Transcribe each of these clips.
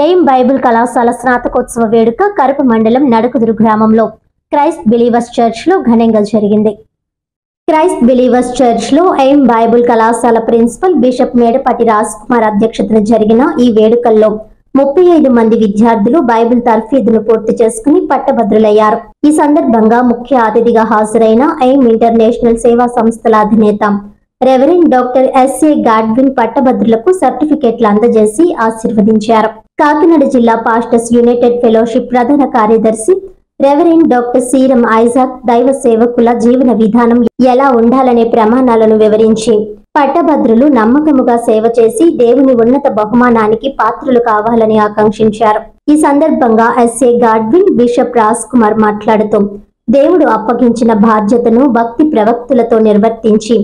Aim Bible కళాశాల స్నాతకోత్సవ వేడుక కరప మండలం నడుకుదురు గ్రామంలో క్రైస్ట్ బిలీవర్స్ చర్చ్ లో ఘనంగా జరిగింది. క్రైస్ట్ బిలీవర్స్ చర్చ్ లో ఎయిమ్ బైబిల్ కళాశాల ప్రిన్సిపల్ బిషప్ మేడపాటి రాజ్కుమార్ అధ్యక్షతన జరిగిన ఈ వేడుకల్లో 35 మంది విద్యార్థులు బైబిల్ తర్ఫీదును పూర్తి చేసుకుని పట్టభద్రులయ్యారు. ఈ సందర్భంగా ముఖ్య అతిథిగా హాజరైన ఎయిమ్ ఇంటర్నేషనల్ సేవా సంస్థల అధినేత రెవరెండ్ డాక్టర్ ఎస్ఏ గాడ్విన్ పట్టభద్రులకు సర్టిఫికెట్లు అందజేసి ఆశీర్వదించారు. కాకినాడ జిల్లా పాస్టర్స్ యునైటెడ్ ఫెలోషిప్ ప్రధాన కార్యదర్శి రెవరెండ్ డాక్టర్ సీరం ఐజాక్ దైవ సేవకుల జీవన విధానం ఎలా ఉండాలనే ప్రమాణాలను వివరించి పట్టభద్రులు నమ్మకముగా సేవ చేసి దేవుని ఉన్నత బహుమానానికి పాత్రులు కావాలని ఆకాంక్షించారు. ఈ సందర్భంగా ఎస్ఏ గాడ్విన్ బిషప్ రాజ్కుమార్ మాట్లాడుతూ దేవుడు అప్పగించిన బాధ్యతను భక్తి ప్రవక్తులతో నిర్వర్తించి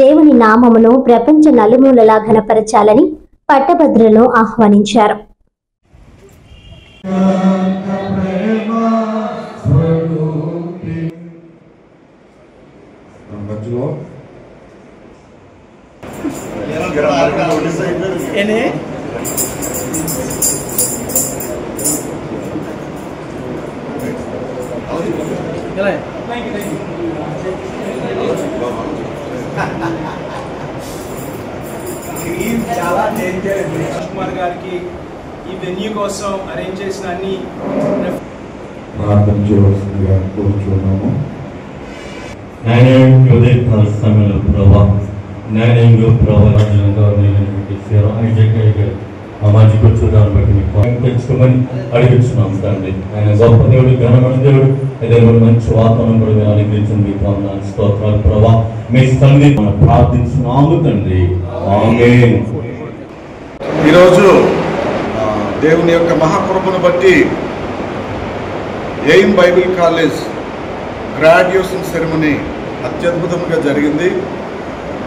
దేవుని నామమును ప్రపంచ నలుమూలలా ఘనపరచాలని పట్టభద్రులను ఆహ్వానించారు. చాలా కుమార్ గారికి ఈ వెన్యూ కోసం అరేంజ్ చేసిన అన్ని ప్రార్థన చేయవలసిందిగా కోరుచున్నాము. సమయంలో ప్రభావ న్యాయంగా ప్రవచనంగా అమాజికి చూడడానికి బట్టి మీకు తెచ్చుకోమని అడిగించున్నాం తండ్రి. ఆయన గొప్ప దేవుడు, ఘనమైన దేవుడు, అదే మంచి వాతావరణం కూడా మీరు అనుగ్రహించండి. మీకు వందనాలు, స్తోత్రాలు ప్రభా. మీ తండ్రి ప్రార్థించున్నాము తండ్రి. ఆమేన్. ఈరోజు దేవుని యొక్క మహాకృపను బట్టి aim Bible college graduation ceremony అత్యద్భుతంగా జరిగింది.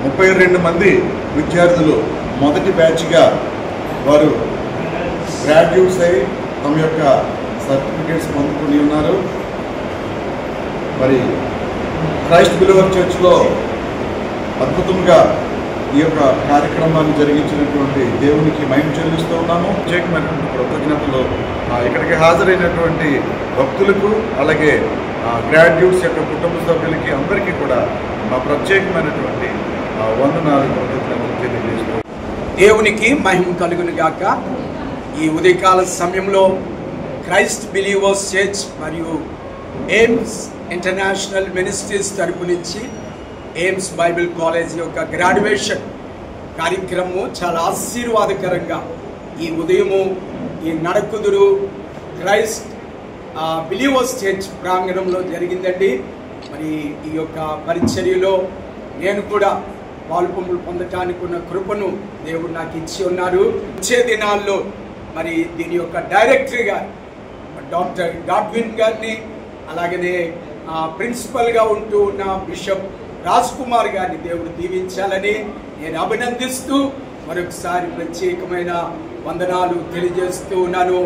32 మంది విద్యార్థులు మొదటి బ్యాచ్గా వారు గ్రాడ్యుయేట్స్ అయి తమ యొక్క సర్టిఫికేట్స్ పొందుకుని ఉన్నారు. మరి క్రైస్ట్ బిలీవర్ చర్చ్లో అద్భుతంగా ఈ యొక్క కార్యక్రమాన్ని జరిగించినటువంటి దేవునికి మహిమ చెల్లిస్తూ ఉన్నాము. ప్రత్యేకమైనటువంటి కృతజ్ఞతలు ఇక్కడికి హాజరైనటువంటి భక్తులకు, అలాగే గ్రాడ్యుయేట్స్ యొక్క కుటుంబ సభ్యులకి అందరికీ కూడా మా ప్రత్యేకమైనటువంటి వందనాలు, కృతజ్ఞతలు తెలియజేస్తూ దేవునికి మహిమ కలుగును గాక. ఈ ఉదయకాల సమయంలో క్రైస్ట్ బిలీవర్స్ చర్చ్ మరియు ఎయిమ్స్ ఇంటర్నేషనల్ మినిస్ట్రీస్ తరపు నుంచి ఎయిమ్స్ బైబిల్ కాలేజ్ యొక్క గ్రాడ్యుయేషన్ కార్యక్రమం చాలా ఆశీర్వాదకరంగా ఈ ఉదయము ఈ నడకుదురు క్రైస్ట్ బిలీవర్స్ చర్చ్ ప్రాంగణంలో జరిగిందండి. మరి ఈ యొక్క పరిచర్యలో నేను కూడా పాల్పొంపులు పొందటానికి ఉన్న కృపను దేవుడు నాకు ఇచ్చి ఉన్నారు. వచ్చే దినాల్లో మరి దీని యొక్క డైరెక్టర్గా డాక్టర్ గాడ్విన్ గారిని, అలాగనే ప్రిన్సిపల్గా ఉంటూ ఉన్న బిషప్ రాజ్కుమార్ గారిని దేవుడు దీవించాలని నేను అభినందిస్తూ మరొకసారి ప్రత్యేకమైన వందనాలు తెలియజేస్తూ ఉన్నాను.